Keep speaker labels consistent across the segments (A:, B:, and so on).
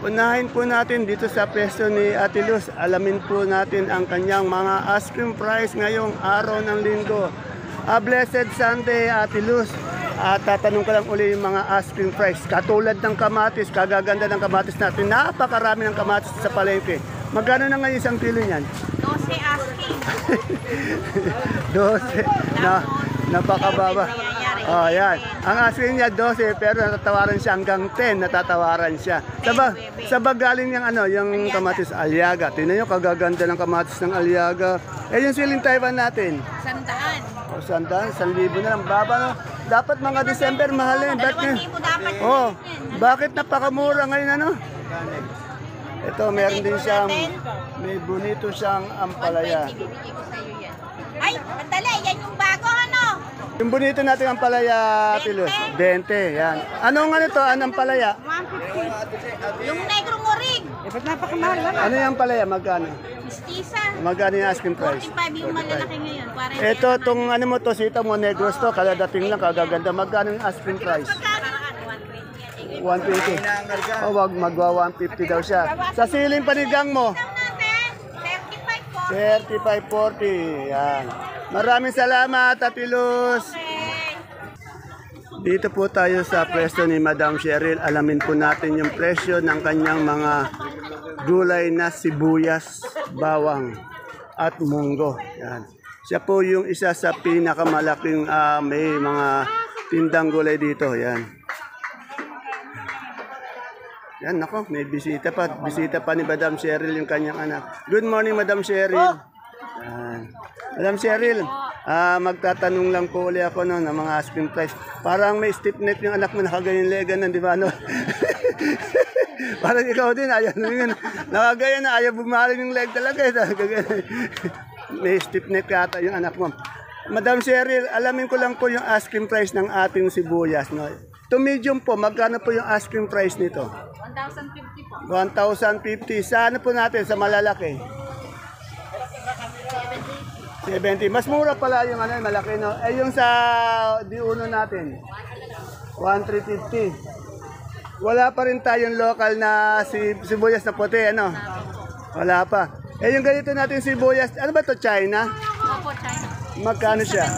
A: Unahin po natin dito sa pwesto ni Ate Luz. Alamin po natin ang kanyang mga asking price ngayong araw ng linggo. A blessed Sunday, Ate Luz. At tatanong ko lang uli yung mga asking price. Katulad ng kamatis, kagaganda ng kamatis natin. Napakarami ng kamatis sa palengke. Magkano na ngayon isang kilo niyan?
B: 12 asking.
A: 12. Napakababa. Oh, yan. Ang asking niya 12 pero natatawaran siya hanggang 10, natatawaran siya. Sa galing yung yung kamatis Aliaga. Tingnan niyo kagaganda ng kamatis ng Aliaga. Eh yung siling Taiwan natin.
B: 100.
A: O, 100, 1,000 na lang. Baba no. Dapat mga December mahal eh.
B: 2,000 dapat.
A: Oh, bakit napakamura ngayon Ito, meron din siyang, may bonito siyang ampalaya.
B: 120 bibigay ko sa'yo yan. Ay, mandali, yan yung bago
A: Yung bonito natin ampalaya, Tilos, 20, yan. Anong to, anong palaya?
B: 150. Yung negro mo ring.
C: Ba't napakamahal naman?
A: Ano yung palaya, magkano?
B: Mistisa.
A: Magkano yung asking price?
B: 45 yung malalaki ngayon. 40
A: Ito, itong sita mo, negros to, kaladating lang, kagaganda. Magkano yung asking price? 120. Oh, magwa 150 daw siya. Sa siling panigang mo? 35, 40. Yan. Maraming salamat, Ate Luz. Dito po tayo sa pwesto ni Madam Cheryl. Alamin po natin yung presyo ng kanyang mga gulay na sibuyas, bawang at munggo. Yan. Siya po yung isa sa pinakamalaking may mga tindang gulay dito. Yan. Yan, nako, may bisita pa. Bisita pa ni Madam Cheryl yung kanyang anak. Good morning, Madam Cheryl. Yan. Madam Cheryl, magtatanong lang po ulit ako ng mga asking price. Parang may stiff neck yung anak mo, nakagayang legan, di ba? Parang ikaw din, ayaw naman. Nakagaya na, ayaw bumaling yung leg talaga. May stiff neck yata yung anak mo. Madam Cheryl, alamin ko lang po yung asking price ng ating sibuyas. No? To medium po, magkano po yung asking price nito?
B: 1,050 po.
A: 1,050. Sa ano po natin? Sa malalaki? 70. Mas mura pala yung malaki, no? Eh, yung sa D1 natin? 1,350. Wala pa rin tayong local na sibuyas na puti, ano? Wala pa. Eh, yung ganito natin sibuyas, ano ba to China?
B: Opo, China.
A: Magkano siya?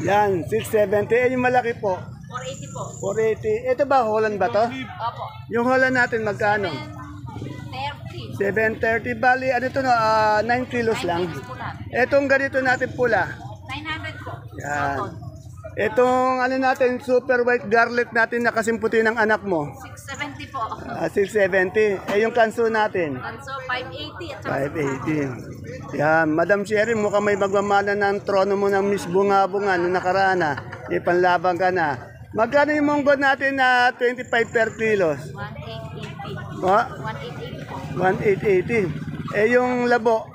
B: 670.
A: Yan, 670. Eh, yung malaki po?
B: 480 po.
A: 480. Ito ba, Holland ba to?
B: Opo.
A: Yung Holland natin, magkano?
B: 30.
A: 730. Bali, ano to no? 9 kilos lang. Etong ganito natin pula.
B: 900 po.
A: Yan. Etong natin, super white garlic natin na kasimputi ng anak mo.
B: 670 po.
A: 670. Eh, yung kanso natin.
B: Kanso 580 at saka
A: 580. Yan. Madam Sherry, mukhang may magmamana ng trono mo ng Miss Bunga-Bunga nung nakaraan na. Ipanlaban ka na. Magkano yung munggo natin na 25 per kilos?
B: 1880.
A: Oh?
B: 1880 po.
A: 1,880. Eh, yung labo?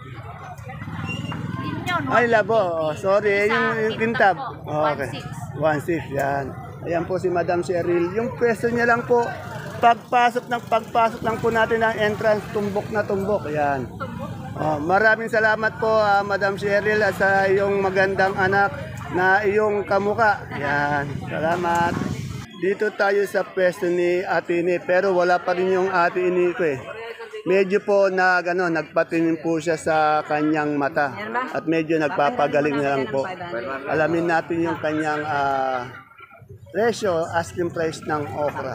B: Din yun.
A: Ay, labo. Oh, sorry. Eh, yung kintab.
B: po.
A: Oh, okay. 1,600. Yan. Ayan po si Madam Cheryl. Yung pwesto niya lang po, pagpasok lang po natin ng entrance, tumbok na tumbok. Ayan. Oh, maraming salamat po, Madam Cheryl, at sa iyong magandang anak na iyong kamuka. Yan. Salamat. Dito tayo sa pwesto ni Ate Ini, pero wala pa rin yung Ate Ini ko eh. Medyo po nagpatingin po siya sa kanyang mata at medyo nagpapagaling na lang po. Alamin natin yung kanyang presyo, asking price ng okra.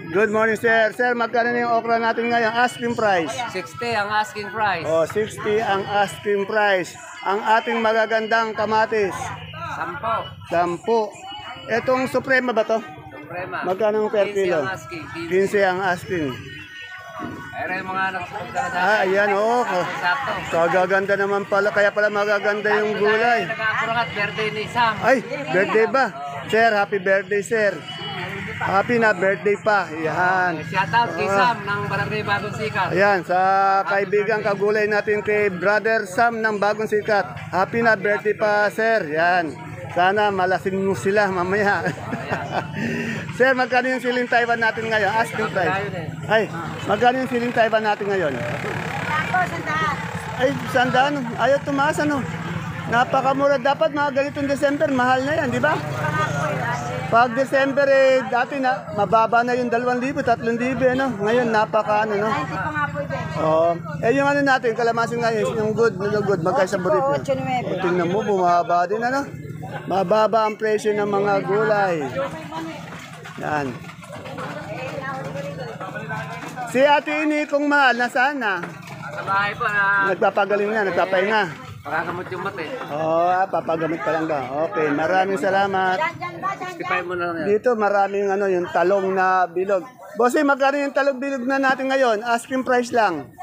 A: Good morning, sir. Sir, magkano na yung okra natin ngayon? Asking price.
D: 60 ang asking price.
A: Oh, 60 ang asking price. Ang ating magagandang kamatis. 10. Etong Suprema ba to?
D: Suprema.
A: Magkano per
D: 15
A: kilo?
D: ang asking.
A: 15 ang asking.
D: Pero yung mga nagsupunta na dati.
A: Ayan, oo.
D: Sakto.
A: Kagaganda naman pala. Kaya pala magaganda yung gulay.
D: Nagkakurangat birthday ni Sam.
A: Ay, birthday ba? Sir, happy birthday, sir. Happy na birthday pa. Yan.
D: Shout out kay Sam ng Barangay Bagong Sikat.
A: Ayan, sa kaibigan kagulay natin kay Brother Sam ng Bagong Sikat. Happy na birthday pa, sir. Yan. Sana malasing mo sila mamaya. Sir, magkano yung siling Taiwan natin ngayon? Asking price. Ay, magkano yung siling Taiwan natin ngayon?
B: Ako, sandaan.
A: Ay, sandaan. Ayaw tumaas, ano? Napakamura. Dapat mga ganitong December, mahal na yan, di ba?
B: Pangako yun.
A: Pag December dati na mababa na yung 2,000, 3,000 ano. Ngayon napaka ano no.
B: Hindi pa nga pwede.
A: Oh, yung ano natin, kalamansi ngayon, yung good, magkano sa burrito?
B: 8.9.
A: O, tingnan mo, bumaba din ano. Mababa ang presyo ng mga gulay. Yan. Si Ate Ini kung mahal, nasaan na?
D: Sa bahay po na
A: Nagpapagaling na, nagpapahinga.
D: makakamot yung mata eh.
A: Papagamit pa lang daw. Okay, maraming salamat.
D: 65 mo na lang yan.
A: Dito maraming ano, yung talong na bilog. Bossy, magkano yung talong bilog na natin ngayon? Asking price lang.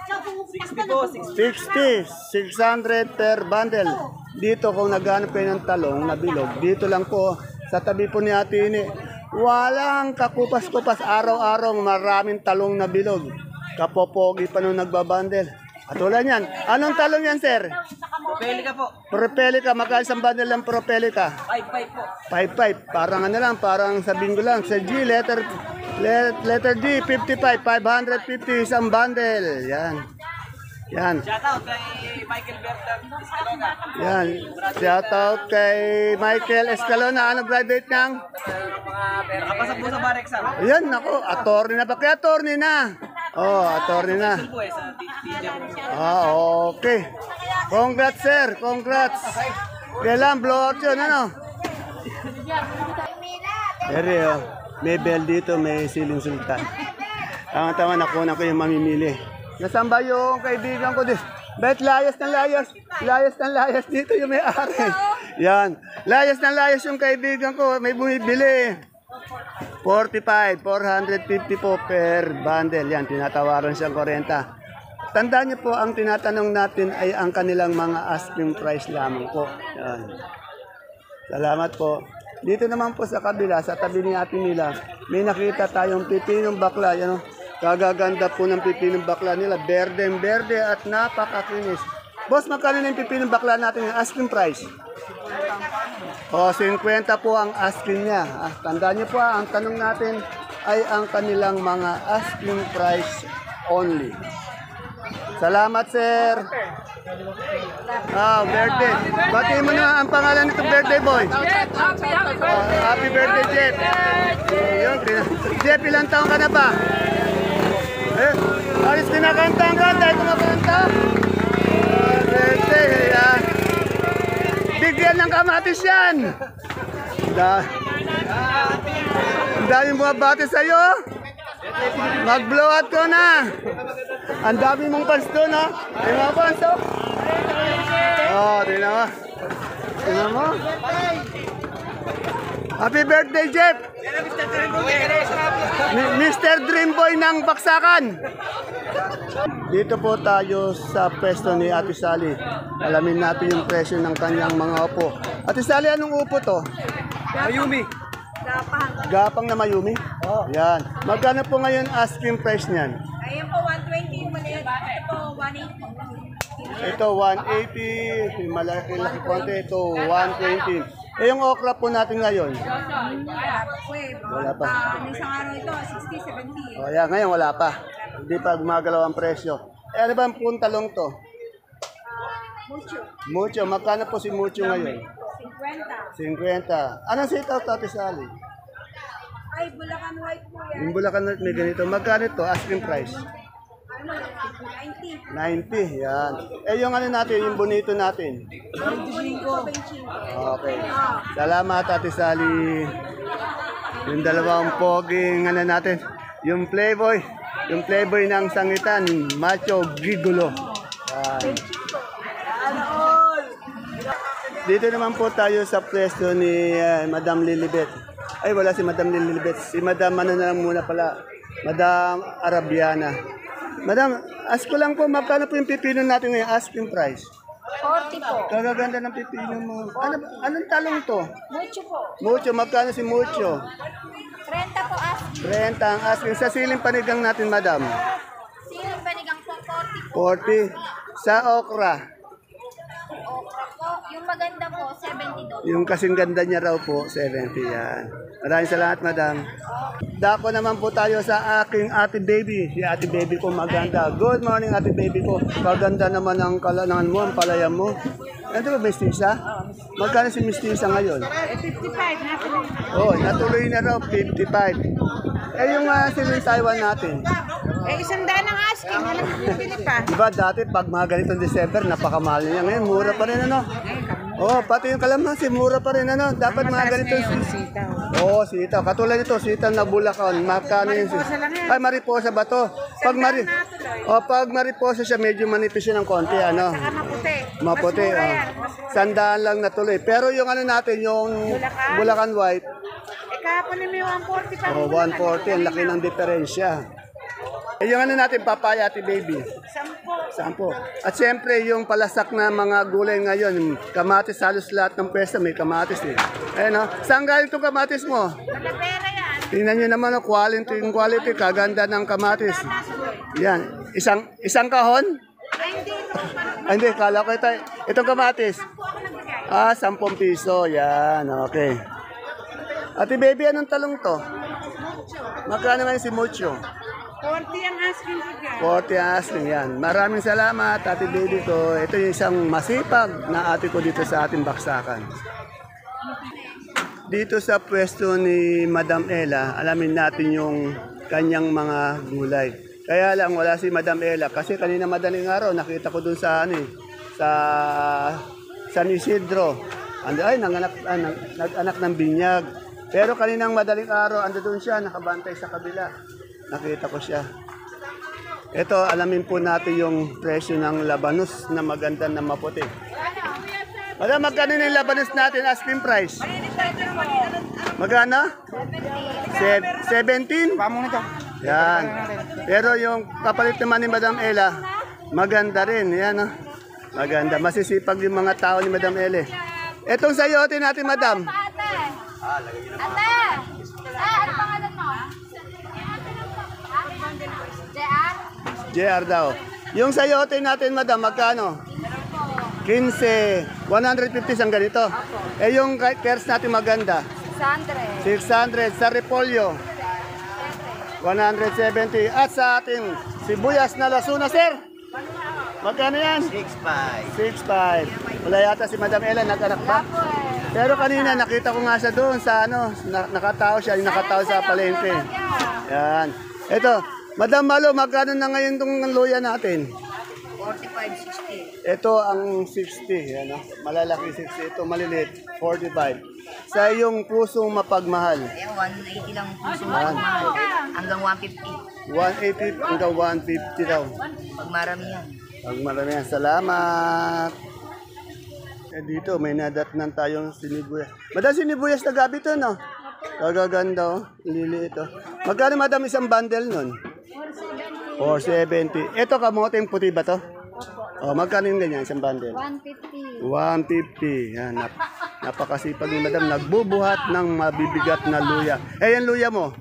A: 60, 600 per bundle. Dito kung naghanap kayo ng talong na bilog, dito lang po sa tabi po ni Ate Ini. Walang kakupas-kupas, araw-araw maraming talong na bilog. Kapopogi pa nung nagbabundle. At wala yan. Anong talong yan, sir?
D: Propelica po.
A: Propelica, magkano isang bundle ng Propelica?
D: 5-5 po.
A: 5-5. Parang ano lang, parang sabihin ko lang. Sa G, letter G, 55, 550 isang bundle. Yan. Yan.
D: Shoutout kay Michael Bertan Escalona.
A: Yan. Shout out kay Michael Escalona. Ano graduate niyang?
D: Mga pera. Nakapasok po sa bar exam.
A: Ayan, nako. Attorney na pa. Kaya attorney na. Oh, attorney na.
D: Po eh sa teacher.
A: Okay. Congrats, sir. Congrats. Kailan blowout yun, ano? Ere, oh. May bell dito, may siling sultan. Tama-tama, nakuha ko yung mamimili. Nasaan ba yung kaibigan ko dito? Bet, layas ng layas. Layas ng layas dito yung may-ari. Yan. Layas ng layas yung kaibigan ko. May bumibili. 45, 450 po per bundle. Yan, tinatawaran siyang 40. Tandaan niyo po, ang tinatanong natin ay ang kanilang mga asking price lamang po. Yan. Salamat po. Dito naman po sa kabila, sa tabi ni Ate nila, may nakita tayong pipinong bakla. Yan, kagaganda po ng pipinong bakla nila. Berde at napakakinis. Boss, magkano na yung pipinong bakla natin yung asking price? 50 po ang asking niya. Tandaan niyo po, ang tanong natin ay ang kanilang mga asking price only. Salamat, sir. Birthday. Bati mo na ang pangalan nito, birthday boy. Happy birthday, Jeff. Jeff, ilang taon ka na ba? Alis kinakanta ang kanta. Kumakanta. Birthday, yan. Bigyan ng kamatis yan. Ang daming bumabati sa'yo. Mag-blow out ko na. Ang dami mong fans doon, ha? May mga fans, oh. Tingnan mo. Tingnan mo. Happy birthday, Jeff. Mr. Dreamboy ng Baksakan. Dito po tayo sa pwesto ni Ate Sally. Alamin natin yung presyo ng kanyang mga upo. Ate Sally, anong upo to?
D: Ayumi.
A: Gapang na Mayumi? Yan. Magkano po ngayon asking price niyan?
B: Ayun po, 120 yung maliit. Ito, 180.
A: Ito, 180. Yung malaki-laki konti. Ito, 120. Yung okra po natin ngayon? Wala pa.
B: Isang araw ito, 60, 70.
A: Yan, ngayon wala pa. Hindi pa gumagalaw ang presyo. Ano ba ang puntalong to? Mucho. Magkano po si Mucho ngayon? 50. Anong sitaw to, Ate Sally?
B: Ay, Bulacan White po yan.
A: Yung Bulacan White may ganito. Magkano to? Asking price?
B: 90.
A: 90. Yan. Yung ano natin, yung bonito natin.
B: 25.
A: Okay. Salamat, Ate Sally. Yung dalawang poging ano natin. Yung playboy. Yung playboy ng sangitan. Macho Gigolo. Yan. Dito naman po tayo sa pwesto ni Madam Lilibet. Ay, wala si Madam Lilibet. Si Madam, ano na lang muna pala. Madam Arabiana. Madam, ask ko lang po, magkano po yung pipino natin ngayon? Asking price.
B: 40 po.
A: Kagaganda ng pipino mo. Anong talong to?
B: Mucho po.
A: Mucho, magkano si Mucho?
B: 30 po as.
A: 30 ang asking. Sa siling panigang natin, Madam.
B: Siling banigang po, 40 po.
A: 40. Sa okra.
B: Okra po, Yung maganda po, 70 daw.
A: Yung kasing ganda niya raw po, 70 yan. Maraming salamat, madam. Dako naman po tayo sa aking ate baby. Si ate baby ko maganda. Good morning, ate baby ko. Kaganda naman ang kalanangan mo, ang palaya mo. Ano ba, mistisa? Magkano si mistisa ngayon?
B: 55 na po.
A: Oh, natuloy na raw, 55. Eh, yung siling Taiwan natin.
B: Isang daan ang asking. Walang bibili pa.
A: Diba dati pag mga ganitong December, napakamahal niya. Ngayon, mura pa rin ano. Oh, pati yung kalamansi, mura pa rin ano. Dapat mga ganitong sitaw. Oo, sitaw. Katulad nito, sitaw na Bulacan. Magkano yun? Ay, mariposa ba to? Pag mariposa siya, medyo manipis siya ng konti, ano.
B: Maputi.
A: Maputi, oh. Sandaan lang natuloy. Pero yung ano natin, yung Bulacan White,
B: Kahapon na may 140 pa.
A: oh, 140, ang laki ng diferensya. Eh, yung ano natin, papaya, ati baby. 10. At siyempre, yung palasak na mga gulay ngayon, kamatis, halos lahat ng pwesto may kamatis eh. Ayun, no? Saan galing itong kamatis mo?
B: Malapera yan.
A: Tingnan nyo naman, no? Quality, kaganda ng kamatis. Yan, isang kahon? Ay, hindi, kala ko ito. Itong kamatis. 10 piso, yan, okay. Ate baby, anong talong to? Magkano ngayon si Mucho?
B: 40 ang asking ko dyan.
A: 40 ang asking yan. Maraming salamat, ate baby ko. Ito yung isang masipag na ate ko dito sa ating baksakan. Dito sa pwesto ni Madam Ella, alamin natin yung kanyang mga gulay. Kaya lang wala si Madam Ella kasi kanina madaling araw nakita ko dun sa sa San Isidro. Ay, nag-anak ng binyag. Pero kaninang madaling araw, ando doon siya, nakabantay sa kabila. Nakita ko siya. Ito, alamin po natin yung presyo ng labanos na maganda na maputi. Madam, magkano yung labanos natin, asking price? Magkano? 17? Yan. Pero yung kapalit naman ni Madam Ella, maganda rin. Yan, oh. Maganda. Masisipag yung mga tao ni Madam Ella. Etong sayote natin, Madam.
B: Ate! Ano pangalan mo?
A: JR daw. Yung sayote natin, Madam, magkano? 15. 150 ang ganito. Eh, yung kers natin maganda? 600. Sa repolyo? 170. At sa ating sibuyas na lasuna, sir? Magkano yan? 6.5. Wala yata si Madam Ella, nag-anak ba? Pero kanina nakita ko nga siya doon sa nakatao siya, yung nakatao sa palengke. Yan. Ito, Madam Malo, magkano na ngayon itong luya natin?
B: 45, 60.
A: Ito ang 60, yan, malalaki 60. Ito maliliit, 45. Sa iyong pusong mapagmahal?
B: Ayan, 180 lang puso mahal. Hanggang 150.
A: 180 hanggang 150 daw.
B: Pag marami yan.
A: Pag marami yan, salamat. Eh dito, may nadatnan tayong sinibuyas. Madam, sinibuyas na gabi to, no? Kagaganda, oh. Liliit, oh. Magkano, madam, isang bundle nun? 470. Ito, kamoteng puti ba to? Oh, magkano yung ganyan, isang bundle?
B: 150.
A: 150. Yan, napakasipag ni madam. Nagbubuhat ng mabibigat na luya. Eh, yung luya mo?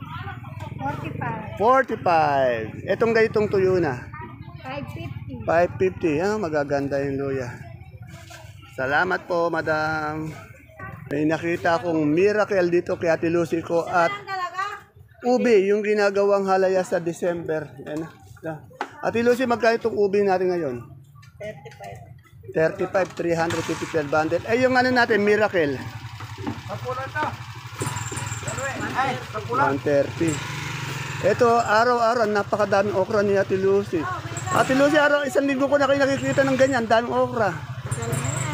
B: 45.
A: 45. Etong ganitong tuyo na?
B: 550.
A: 550. Ah, magaganda yung luya. Salamat po, madam. May nakita akong miracle dito kay Ate Lucy ko at ubi, yung ginagawang halaya sa December. Yan na. Ate Lucy, magkano itong ubi natin ngayon? 35. 350 per bundle. Eh, yung ano natin, miracle? 130. Ito, araw-araw, napakadaming okra ni Ate Lucy. Ate Lucy, isang linggo ko na kayo nakikita ng ganyan, daming okra.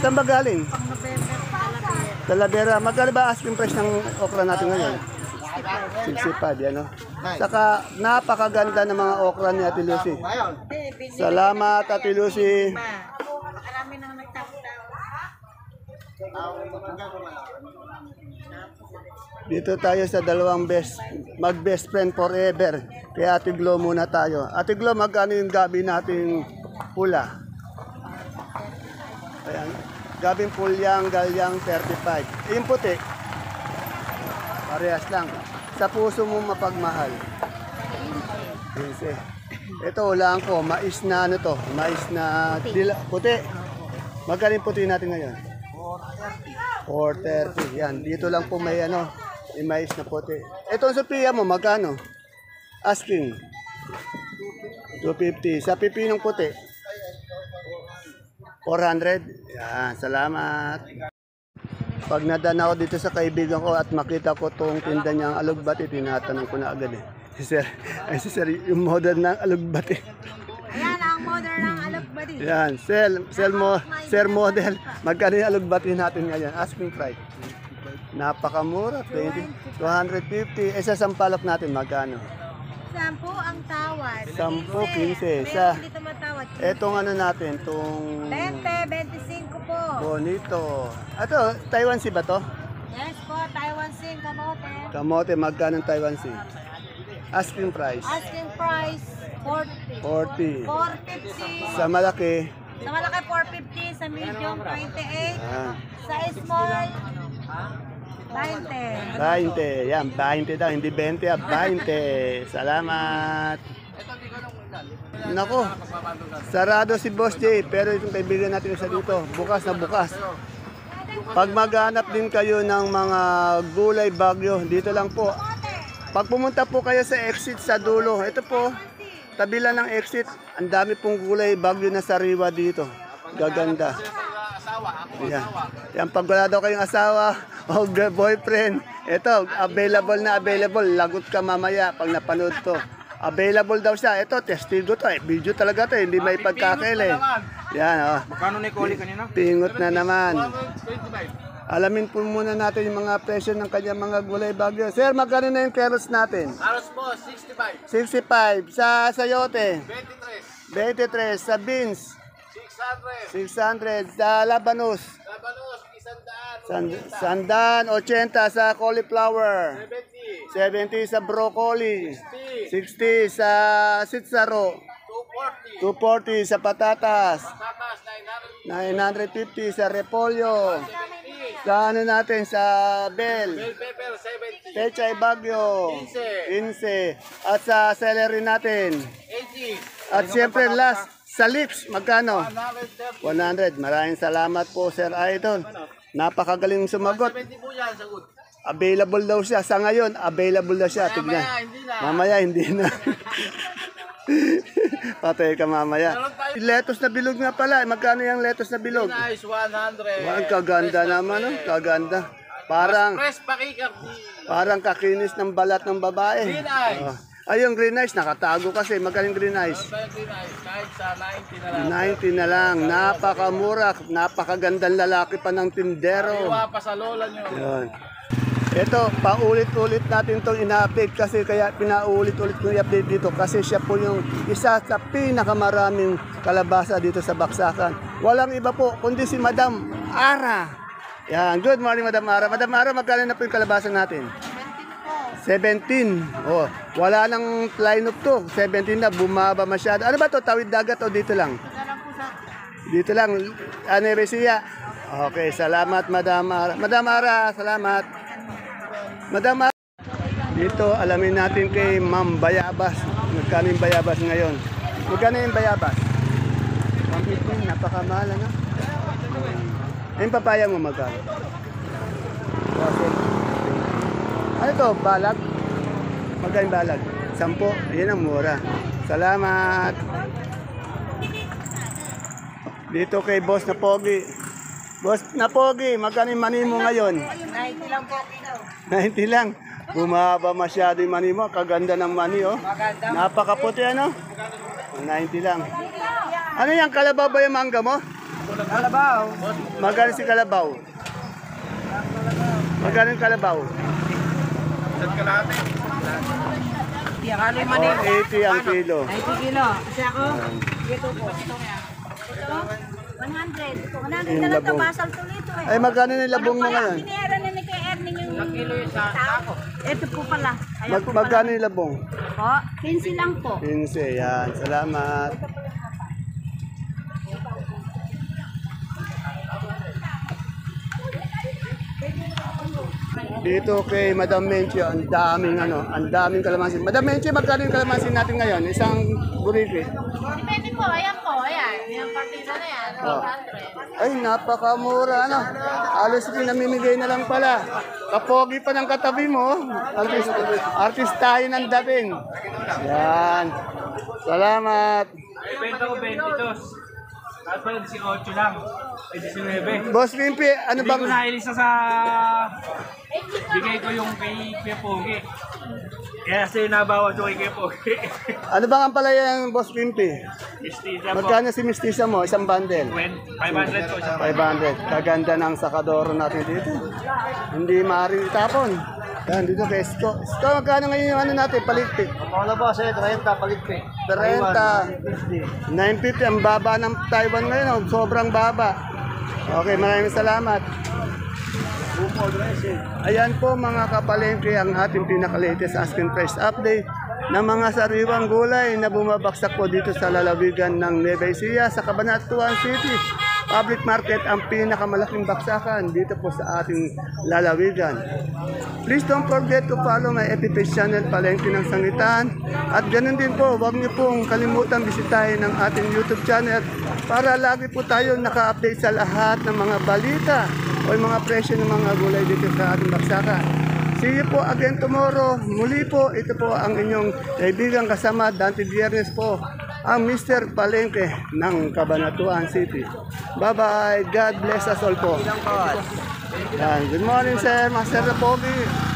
A: Saan ba galing? Talavera. Magkano ba asking price ng okra natin ngayon? 65, yan, no? Saka, napakaganda ng mga okra ni Ate Lucy. Salamat, Ate Lucy.
B: Marami nang nagtapos.
A: Dito tayo sa dalawang mag-best friend forever. Kaya Ate Glo muna tayo. Ate Glo, magkano yung gabi nating pula? Ayan. Gabing pulyang, galyang, 35. Yung puti, parehas lang. Sa puso mo mapagmahal. 15. Ito, ulaan ko, mais na ano to, mais na puti. Magkano yung puti natin ngayon? 430. Yan, dito lang po may ano, may mais na puti. Ito ang Sophia mo, magkano? Asking. 250. Sa pipinong puti? 400. Yan, salamat. Pag nadaan ako dito sa kaibigan ko at makita ko tong tinda niyang alugbati, tinatanong ko na agad eh. Si sir, yung model ng alugbati.
B: Ayan ang modern ng alugbati.
A: Yan, sir model. Magkano yung alugbati natin ngayon? Asking price. Napakamura, 250. Sa sampalok natin, magkano?
B: 10 ang tawad.
A: 10, 15.
B: Meron dito matawad.
A: Etong ano natin, itong
B: 20, 25 po.
A: bonito. Ito, Taiwan Sea ba to?
B: Yes po, Taiwan Sing kamote.
A: Kamote, magkano ang Taiwan Sea? Asking price.
B: Asking price, 40.
A: 40.
B: 450.
A: Sa malaki,
B: Sa malaki, 450. Sa medium, 28.
A: ah,
B: Sa small, 20.
A: 20. Yan, 20 daw, hindi 20, 20. Salamat. Nako, sarado si Boss J, pero itong kaibigan natin isa dito, bukas na bukas. Pag maghanap din kayo ng mga gulay bagyo, dito lang po. Pag pumunta po kayo sa exit sa dulo, ito po, tabi lang ng exit, ang dami pong gulay bagyo na sariwa dito. Gaganda. Yan. Yan, pag wala daw kayong asawa o boyfriend, ito, available na available. Lagot ka mamaya pag napanood to. Available daw siya. Ito, testigo to. Video talaga to. Hindi may pagkakail eh. Yan, oh.
D: Magkano ni Collie kanina?
A: Pingot na naman. Alamin po muna natin yung mga presyo ng kanyang mga gulay bagyo. Sir, magkano na yung carrots natin?
D: Aros po, 65.
A: 65. Sa sayote?
D: 23.
A: 23. Sa beans?
D: 600.
A: 600. Sa labanos?
D: Labanos,
A: 100.
D: 100.
A: 80 sa cauliflower.
D: 70.
A: 70 sa broccoli.
D: 60.
A: 60 sa sitsaro.
D: 240.
A: 240 sa patatas.
D: Tatas,
A: 950
D: 900.
A: sa repolyo. Sa ano natin sa bell.
D: Bell pepper, 70.
A: Pechay bagyo.
D: 15.
A: 15. At sa celery natin.
D: 80.
A: At siyempre last sa lips, magkano?
D: 130.
A: 100. Maraming salamat po, Sir Idol. Napakagaling sumagot.
D: 70 po yan, sagot.
A: Available daw siya. Sa ngayon, available daw siya. Tignan.
D: Hindi na.
A: Mamaya, hindi na. Patay ka mamaya. Letos na bilog nga pala. Magkano yung letos na bilog?
D: Nice, 100.
A: Ang kaganda naman, oh. Kaganda. Parang,
D: Press pakikap.
A: parang kakinis ng balat ng babae.
D: Green eyes.
A: Oh. Ay, yung green eyes, nakatago kasi. Magkano yung green eyes?
D: Kahit sa 90 na lang.
A: 90 na lang. Napakamura. Napakagandang lalaki pa ng tindero.
D: Iwa pa sa lola nyo.
A: Yun. Ito, paulit-ulit natin itong ina-update kasi kaya pinaulit-ulit ko i-update dito kasi siya po yung isa sa pinakamaraming kalabasa dito sa Baksakan. Walang iba po, kundi si Madam Ara. Yan, good morning Madam Ara. Madam Ara, magkano na po yung kalabasa natin? 17. Oh, wala nang line up to. 17 na, bumaba masyado. Ano ba to? Tawid dagat o dito lang? Dito lang. Aneresia. Okay, salamat Madam Ara. Madam Ara, salamat. Madam Ara. Dito, alamin natin kay Ma'am Bayabas. Magkano yung Bayabas ngayon? Magkano yung Bayabas? 115, napakamahal ano? Yung papaya mo magkano? Ano to? Balag? Magkano yung balag? 10. Yan ang mura. Salamat. Dito kay Boss na Pogi. Boss na Pogi, magkano yung mani mo ngayon?
B: 90 lang po.
A: 90 lang. Bumaba masyado yung mani mo. Kaganda ng mani, oh. Napakaputi, ano? 90 lang. Ano yan? Kalabaw ba yung mangga mo?
D: Kalabaw.
A: Magkano si Kalabaw? Magkano yung Kalabaw?
D: Saan ka natin?
B: Kalo yung
A: Oh, 80 ang kilo.
B: 90 kilo. Kasi ako, dito po. Ito, 100. 100 na lang ito.
A: labong.
B: Basal tulito eh.
A: Ay, magkano yung labong mo ngayon?
B: Binera na ni kay Erning yung
D: Kilo yung sa ako.
B: Ito po pala. Ayan po
A: Magkano yung labong?
B: po. 15 lang po.
A: 15, yan. Salamat. Dito kay Madam Menchie, ang daming kalamansi. Madam Menchie, magkano yung kalamansi natin ngayon? Isang buriki.
B: Depende po, ayan. Yung partida na yan,
A: Oh.
B: 800.
A: Ay, napakamura, ano? Alos pinamimigay na lang pala. Kapogi pa ng katabi mo. Artist tayo ng dating. Yan. Salamat.
D: Ibenta ko 22. Tapos pala 18 lang. 19.
A: Boss Pimpi, ano
D: Hindi ko
A: bang...
D: nailisa sa... Bigay ko yung kay Kuya Pogi. Kaya kasi nabawas yung kay Kuya Pogi.
A: Ano bang ang palaya ng Boss Pimpi?
D: Mistisa po.
A: Magkano si Mistisa mo? Isang bundle?
D: 500 po siya.
A: 500. Kaganda ng sakadoro natin dito. Hindi maaaring itapon. Yan, dito kay Isko. Isko, magkano ngayon yung ano natin? Paligpit.
D: Wala ba siya? 30 paligpit.
A: 30. 950. Ang baba ng Taiwan ngayon. Oh. Sobrang baba. Okay, maraming salamat. Ayan po mga kapalengke ang ating pinaka-latest asking price update ng mga sariwang gulay na bumabaksak po dito sa lalawigan ng Nueva Ecija sa Cabanatuan City. Public market ang pinakamalaking baksakan dito po sa ating lalawigan. Please don't forget to follow my FB page channel Palengke ng Sangitan. At ganun din po, huwag niyo pong kalimutan bisitahin ang ating YouTube channel para lagi po tayo naka-update sa lahat ng mga balita o yung mga presyo ng mga gulay dito sa ating baksakan. See you po again tomorrow. Muli po, ito po ang inyong kaibigan kasama, Dante Viernes po, ang Mr. Palengke ng Cabanatuan City. Bye-bye. God bless us all po. Yan. Good morning, sir. Master Pogi.